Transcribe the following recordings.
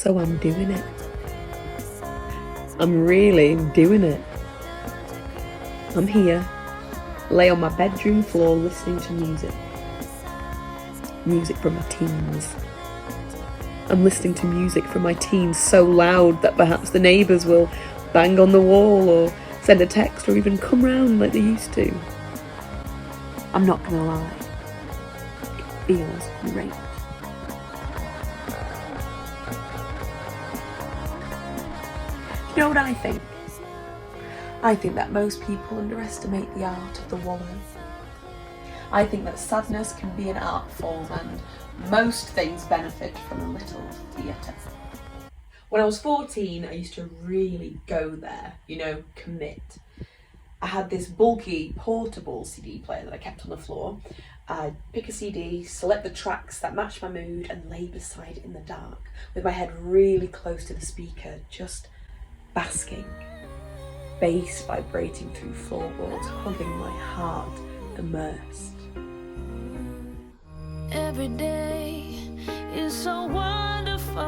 So I'm doing it. I'm really doing it. I'm here, lay on my bedroom floor listening to music. Music from my teens. I'm listening to music from my teens so loud that perhaps the neighbours will bang on the wall or send a text or even come round like they used to. I'm not gonna lie, it feels great. You know what I think? I think that most people underestimate the art of the wallow. I think that sadness can be an art form and most things benefit from a little theatre. When I was 14, I used to really go there, commit. I had this bulky, portable CD player that I kept on the floor. I'd pick a CD, select the tracks that matched my mood and lay beside it in the dark, with my head really close to the speaker, just basking. Bass vibrating through floorboards, hugging my heart, immersed. Every day is so wonderful,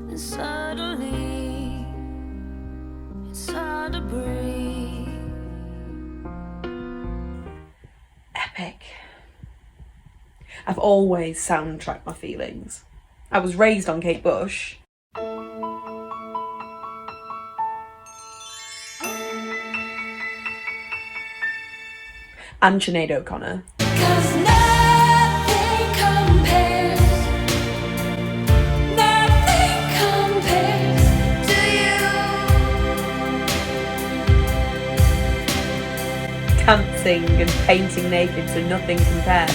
and suddenly it's hard to breathe. Epic. I've always soundtracked my feelings. I was raised on Kate Bush. And Sinead O'Connor. Dancing and painting naked so nothing compares.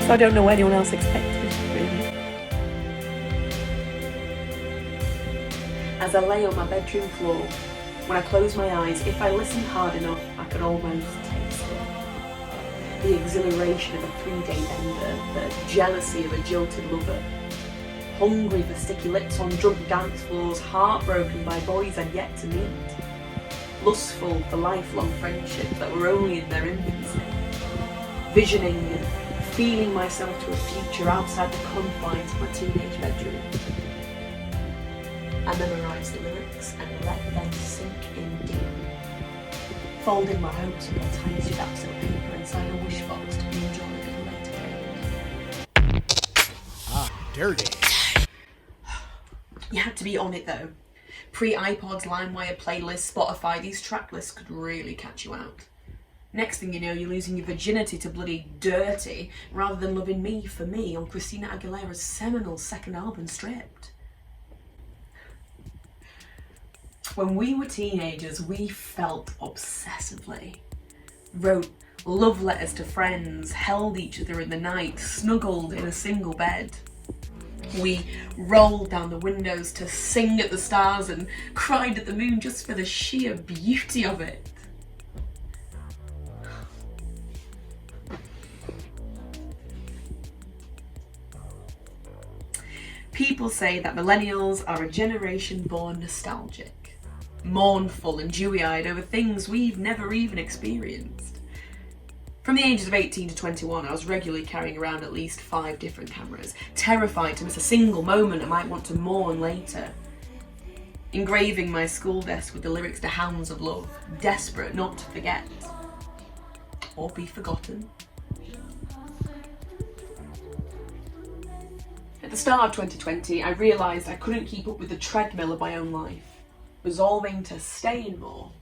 So I don't know what anyone else expected, really. As I lay on my bedroom floor, when I closed my eyes, if I listened hard enough, I could almost taste it. The exhilaration of a 3-day bender, the jealousy of a jilted lover. Hungry for sticky lips on drunk dance floors, heartbroken by boys I'd yet to meet. Lustful for lifelong friendships that were only in their infancy. Visioning and feeling myself to a future outside the confines of my teenage bedroom. I memorised the lyrics and let them sink in deep. Folding my hopes upon tiny scraps of paper inside a wish box to be enjoyed at a later date. Dirty. You had to be on it though. Pre-iPods, LimeWire playlists, Spotify, these track lists could really catch you out. Next thing you know, you're losing your virginity to bloody Dirty rather than Loving Me for Me on Christina Aguilera's seminal second album, Stripped. When we were teenagers, we felt obsessively. Wrote love letters to friends, held each other in the night, snuggled in a single bed. We rolled down the windows to sing at the stars and cried at the moon just for the sheer beauty of it. People say that millennials are a generation born nostalgic, mournful and dewy-eyed over things we've never even experienced. From the ages of 18 to 21, I was regularly carrying around at least 5 different cameras, terrified to miss a single moment I might want to mourn later. Engraving my school desk with the lyrics to Hounds of Love, desperate not to forget or be forgotten. At the start of 2020, I realised I couldn't keep up with the treadmill of my own life, resolving to stay in more.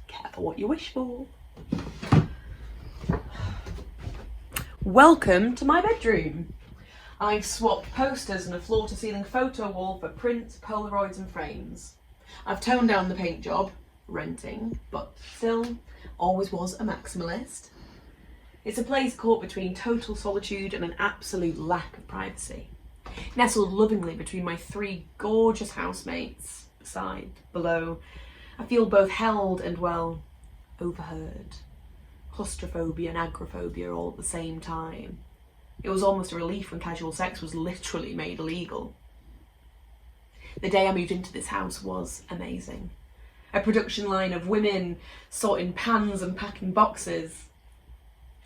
Careful what you wish for. Welcome to my bedroom. I've swapped posters and a floor-to-ceiling photo wall for prints, Polaroids and frames. I've toned down the paint job, renting, but still always was a maximalist. It's a place caught between total solitude and an absolute lack of privacy. Nestled lovingly between my 3 gorgeous housemates, beside, below, I feel both held and, well, overheard. Claustrophobia and agoraphobia all at the same time. It was almost a relief when casual sex was literally made illegal. The day I moved into this house was amazing. A production line of women sorting pans and packing boxes.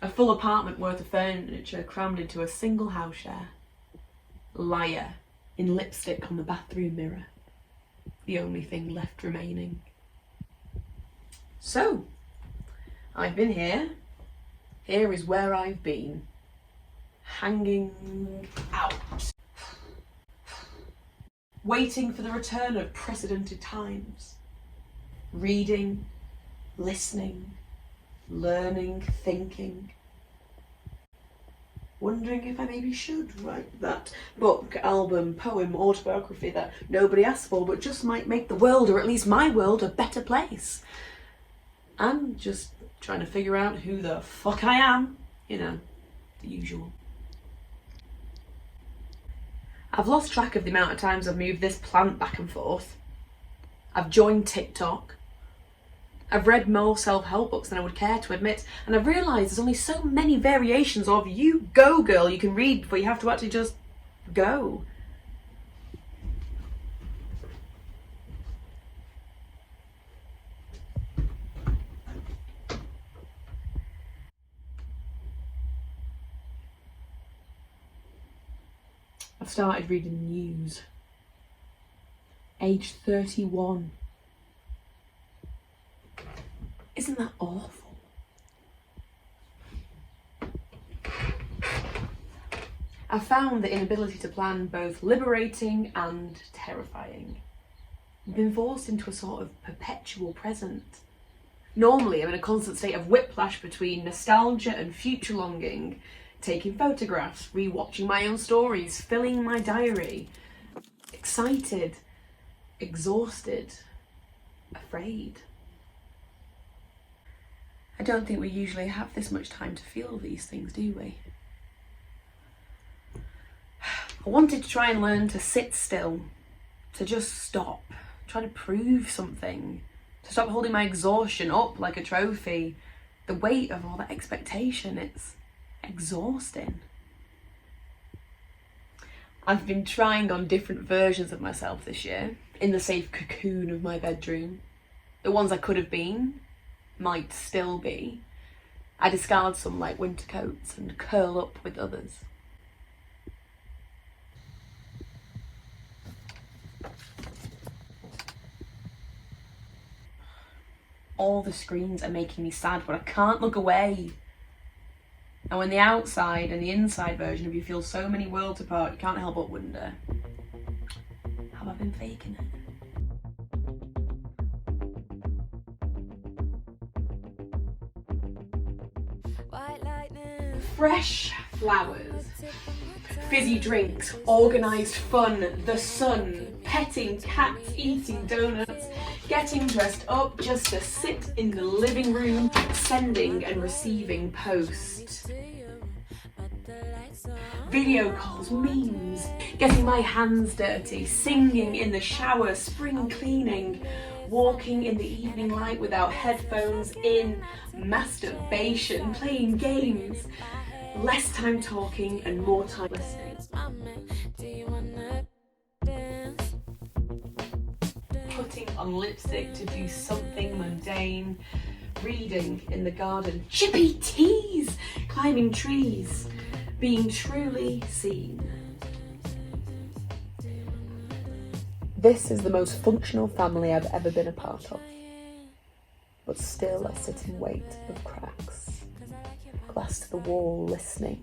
A full apartment worth of furniture crammed into a single house share. liar in lipstick on the bathroom mirror. The only thing left remaining. So, I've been here. Here is where I've been. Hanging out. Waiting for the return of precedented times. Reading, listening, learning, thinking. Wondering if I maybe should write that book, album, poem, autobiography that nobody asked for but just might make the world, or at least my world, a better place. And just trying to figure out who the fuck I am. You know, the usual. I've lost track of the amount of times I've moved this plant back and forth. I've joined TikTok. I've read more self-help books than I would care to admit, and I've realised there's only so many variations of you go girl you can read before you have to actually just go. I've started reading the news. Age 31. Isn't that awful? I found the inability to plan both liberating and terrifying. I've been forced into a sort of perpetual present. Normally, I'm in a constant state of whiplash between nostalgia and future longing, taking photographs, rewatching my own stories, filling my diary, excited, exhausted, afraid. I don't think we usually have this much time to feel these things, do we? I wanted to try and learn to sit still, to just stop, try to prove something, to stop holding my exhaustion up like a trophy. The weight of all that expectation, it's exhausting. I've been trying on different versions of myself this year, in the safe cocoon of my bedroom. The ones I could have been, might still be. I discard some like winter coats and curl up with others. All the screens are making me sad, but I can't look away. And when the outside and the inside version of you feel so many worlds apart, you can't help but wonder, have I been faking it? Fresh flowers, fizzy drinks, organised fun, the sun, petting cats, eating donuts, getting dressed up just to sit in the living room, sending and receiving posts. Video calls, memes, getting my hands dirty, singing in the shower, spring cleaning, walking in the evening light without headphones in, masturbation, playing games, less time talking and more time listening. Putting on lipstick to do something mundane, reading in the garden, chippy teas, climbing trees, being truly seen. This is the most functional family I've ever been a part of. But still I sit in wait of cracks, glass to the wall, listening,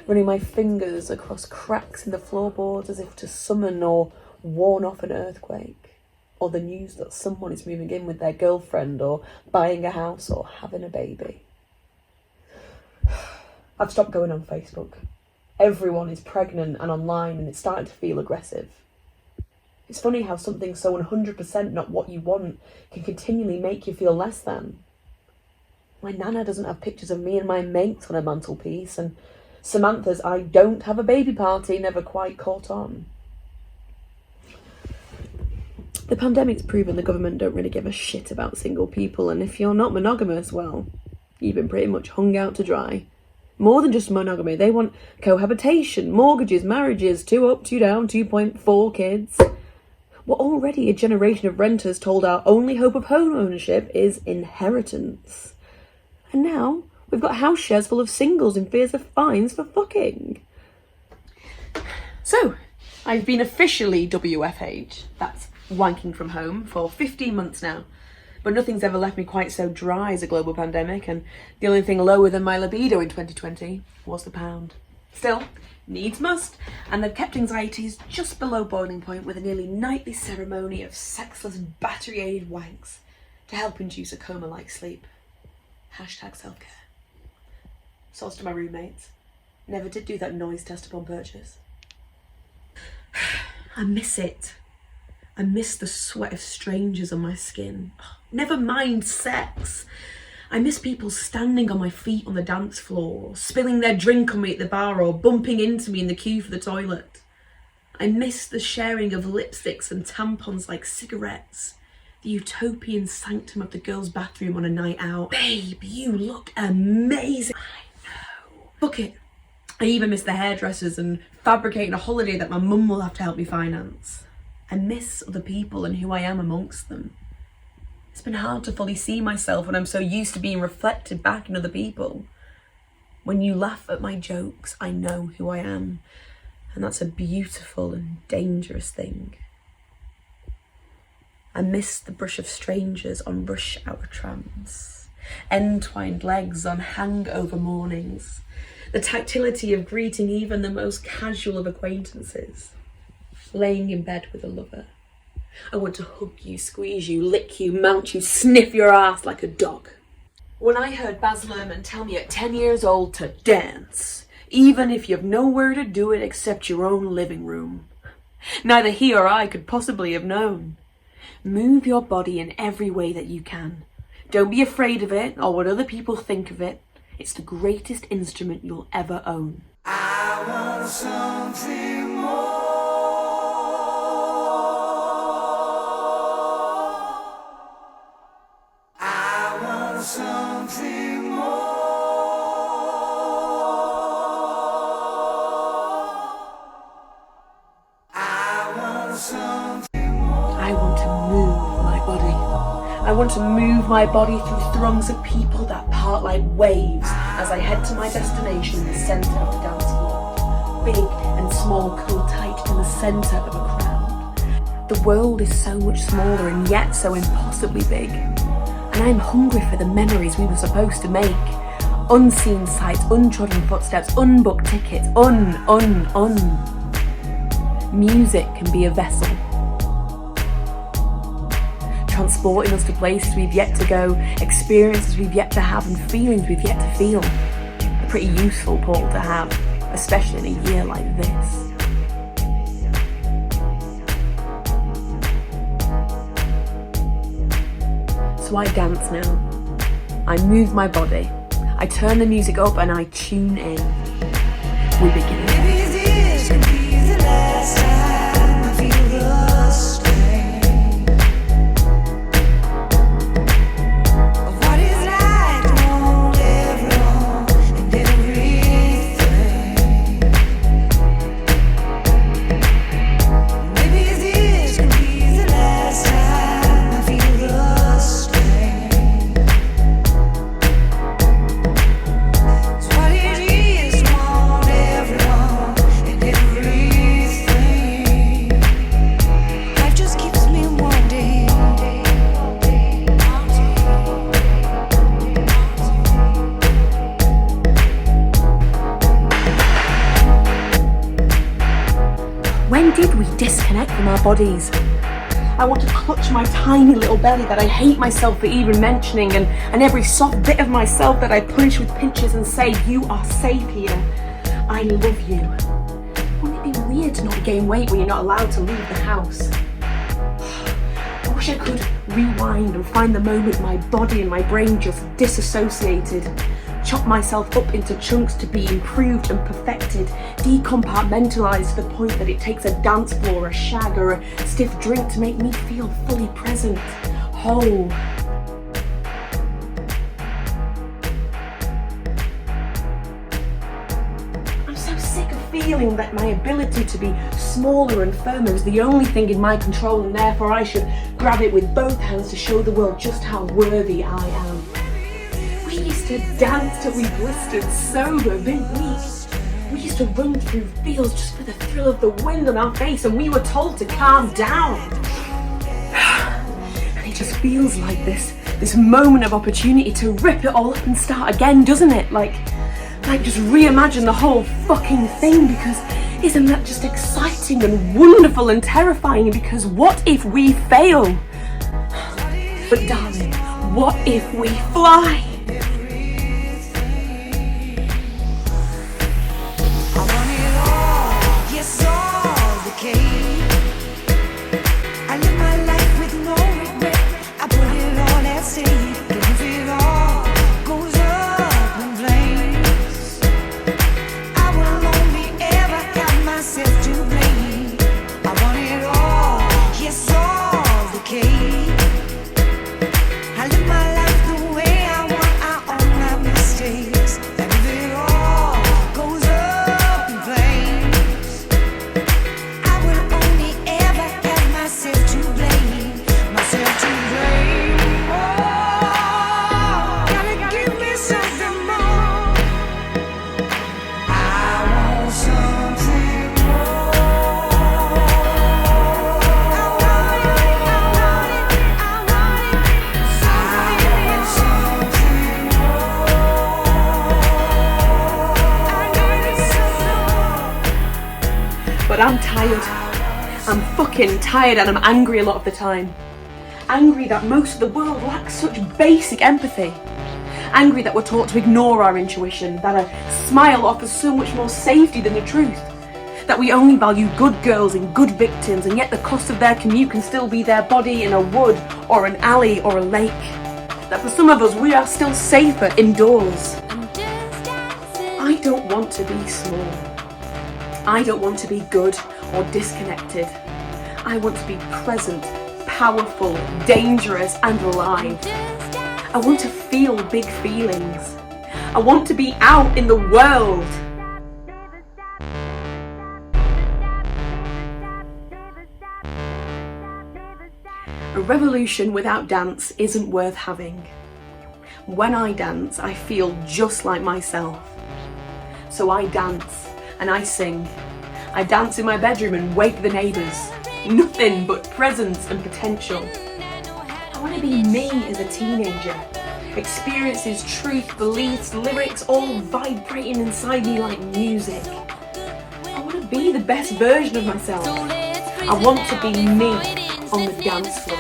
running my fingers across cracks in the floorboards as if to summon or warn off an earthquake, or the news that someone is moving in with their girlfriend or buying a house or having a baby. I've stopped going on Facebook. Everyone is pregnant and online and it's starting to feel aggressive. It's funny how something so 100% not what you want can continually make you feel less than. My nana doesn't have pictures of me and my mates on her mantelpiece, and Samantha's I don't have a baby party never quite caught on. The pandemic's proven the government don't really give a shit about single people, and if you're not monogamous, well, you've been pretty much hung out to dry. More than just monogamy, they want cohabitation, mortgages, marriages, 2 up, 2 down, 2.4 kids. We're already a generation of renters told our only hope of home ownership is inheritance. And now we've got house shares full of singles in fears of fines for fucking. So, I've been officially WFH, that's wanking from home, for 15 months now. But nothing's ever left me quite so dry as a global pandemic, and the only thing lower than my libido in 2020 was the pound. Still, needs must, and they've kept anxieties just below boiling point with a nearly nightly ceremony of sexless battery-aided wanks to help induce a coma-like sleep. Hashtag self-care. Source to my roommates. Never did do that noise test upon purchase. I miss it. I miss the sweat of strangers on my skin. Never mind sex. I miss people standing on my feet on the dance floor, spilling their drink on me at the bar, or bumping into me in the queue for the toilet. I miss the sharing of lipsticks and tampons like cigarettes. The utopian sanctum of the girls' bathroom on a night out. Babe, you look amazing. I know. Fuck it. I even miss the hairdressers and fabricating a holiday that my mum will have to help me finance. I miss other people and who I am amongst them. It's been hard to fully see myself when I'm so used to being reflected back in other people. When you laugh at my jokes, I know who I am, and that's a beautiful and dangerous thing. I miss the brush of strangers on rush hour trams, entwined legs on hangover mornings, the tactility of greeting even the most casual of acquaintances, laying in bed with a lover. I want to hug you, squeeze you, lick you, mount you, sniff your ass like a dog. When I heard Baz Luhrmann tell me at 10 years old to dance, even if you've nowhere to do it except your own living room, neither he or I could possibly have known. Move your body in every way that you can. Don't be afraid of it or what other people think of it. It's the greatest instrument you'll ever own. I want something more. I want something more. I want something more. I want to move my body. I want to move my body through throngs of people that part like waves as I head to my destination in the centre of the dance floor. Big and small cuddle tight in the centre of a crowd. The world is so much smaller and yet so impossibly big. And I'm hungry for the memories we were supposed to make. Unseen sights, untrodden footsteps, unbooked tickets, Music can be a vessel, transporting us to places we've yet to go, experiences we've yet to have, and feelings we've yet to feel. A pretty useful portal to have, especially in a year like this. So I dance now. I move my body. I turn the music up and I tune in. We begin. Maybe this could be the last time I feel the strain of what it's like to want everyone and everything. Maybe this could be the last time I feel the strain. It's what it is to want everyone and everything. Life just keeps me wanting. When did we disconnect from our bodies? I want to clutch my tiny little belly that I hate myself for even mentioning, and every soft bit of myself that I punish with pinches and say, you are safe here. I love you. Wouldn't it be weird to not gain weight when you're not allowed to leave the house? I wish I could rewind and find the moment my body and my brain just disassociated. Chop myself up into chunks to be improved and perfected, decompartmentalized to the point that it takes a dance floor, a shag, or a stiff drink to make me feel fully present, whole. I'm so sick of feeling that my ability to be smaller and firmer is the only thing in my control, and therefore I should grab it with both hands to show the world just how worthy I am. We used to dance till we blistered sober midweek. We used to run through fields just for the thrill of the wind on our face, and we were told to calm down. And it just feels like this moment of opportunity to rip it all up and start again, doesn't it? Like just reimagine the whole fucking thing, because isn't that just exciting and wonderful and terrifying? Because what if we fail? But darling, what if we fly? But I'm tired. I'm fucking tired, and I'm angry a lot of the time. Angry that most of the world lacks such basic empathy. Angry that we're taught to ignore our intuition, that a smile offers so much more safety than the truth. That we only value good girls and good victims, and yet the cost of their commute can still be their body in a wood or an alley or a lake. That for some of us, we are still safer indoors. I don't want to be small. I don't want to be good or disconnected. I want to be present, powerful, dangerous and alive. I want to feel big feelings. I want to be out in the world. A revolution without dance isn't worth having. When I dance, I feel just like myself. So I dance and I sing. I dance in my bedroom and wake the neighbours. Nothing but presence and potential. I want to be me as a teenager. Experiences, truth, beliefs, lyrics, all vibrating inside me like music. I want to be the best version of myself. I want to be me on the dance floor.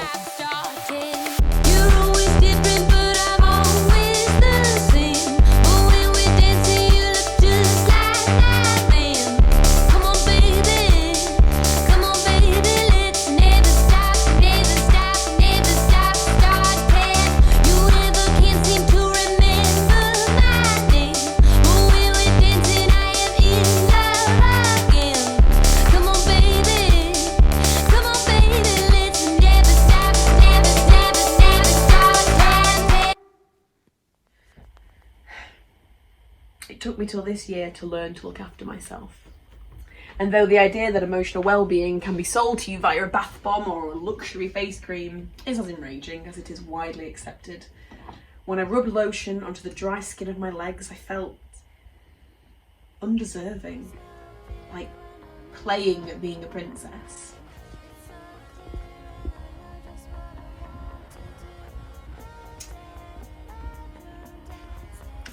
It took me till this year to learn to look after myself. And though the idea that emotional well-being can be sold to you via a bath bomb or a luxury face cream is as enraging as it is widely accepted, when I rubbed lotion onto the dry skin of my legs, I felt undeserving, like playing at being a princess.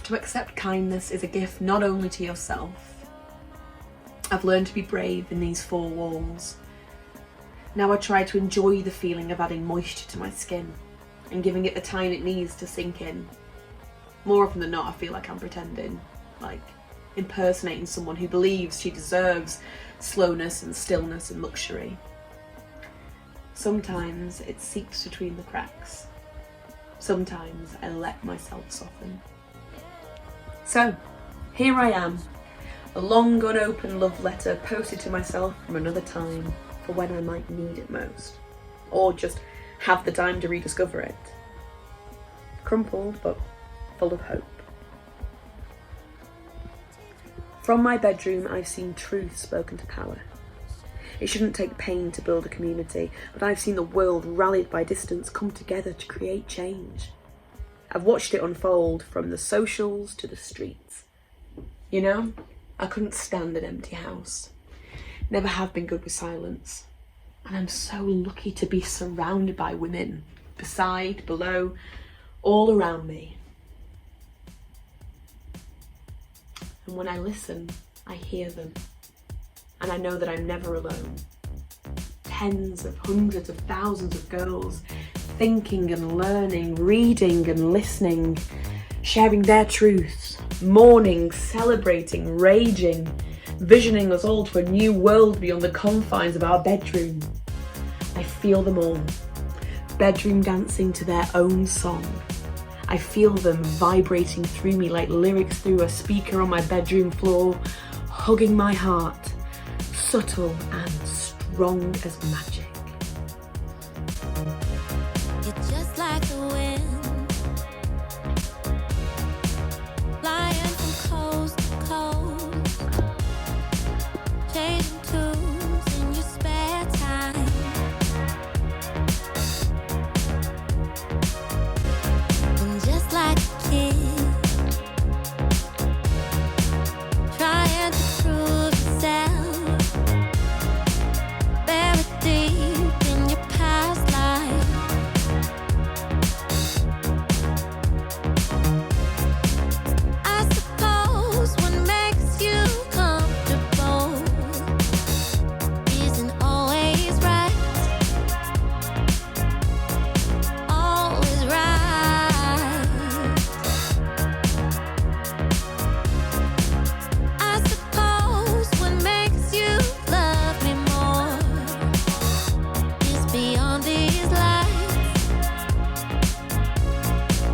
To accept kindness is a gift not only to yourself. I've learned to be brave in these four walls. Now I try to enjoy the feeling of adding moisture to my skin and giving it the time it needs to sink in. More often than not, I feel like I'm pretending, like impersonating someone who believes she deserves slowness and stillness and luxury. Sometimes it seeps between the cracks. Sometimes I let myself soften. So, here I am, a long unopened love letter posted to myself from another time for when I might need it most, or just have the time to rediscover it. Crumpled, but full of hope. From my bedroom, I've seen truth spoken to power. It shouldn't take pain to build a community, but I've seen the world rallied by distance come together to create change. I've watched it unfold from the socials to the streets. You know, I couldn't stand an empty house. Never have been good with silence. And I'm so lucky to be surrounded by women, beside, below, all around me. And when I listen, I hear them. And I know that I'm never alone. Tens of hundreds of thousands of girls thinking and learning, reading and listening, sharing their truths, mourning, celebrating, raging, visioning us all to a new world beyond the confines of our bedroom. I feel them all, bedroom dancing to their own song. I feel them vibrating through me like lyrics through a speaker on my bedroom floor, hugging my heart, subtle and strong as magic. You're just like the wind, flying from coast to coast, changing tunes in your spare time. And just like a kid, trying to prove yourself, buried deep in your past life. I suppose what makes you comfortable isn't always right, always right. I suppose what makes you love me more is beyond these lights,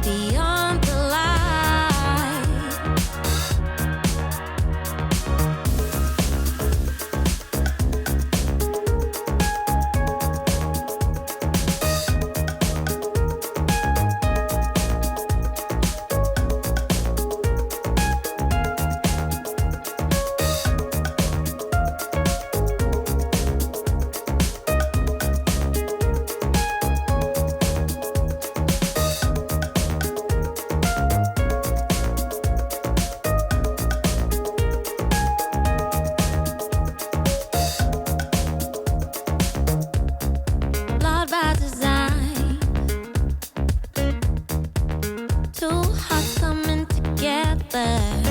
beyond the light. Flawed by design, two hearts coming together.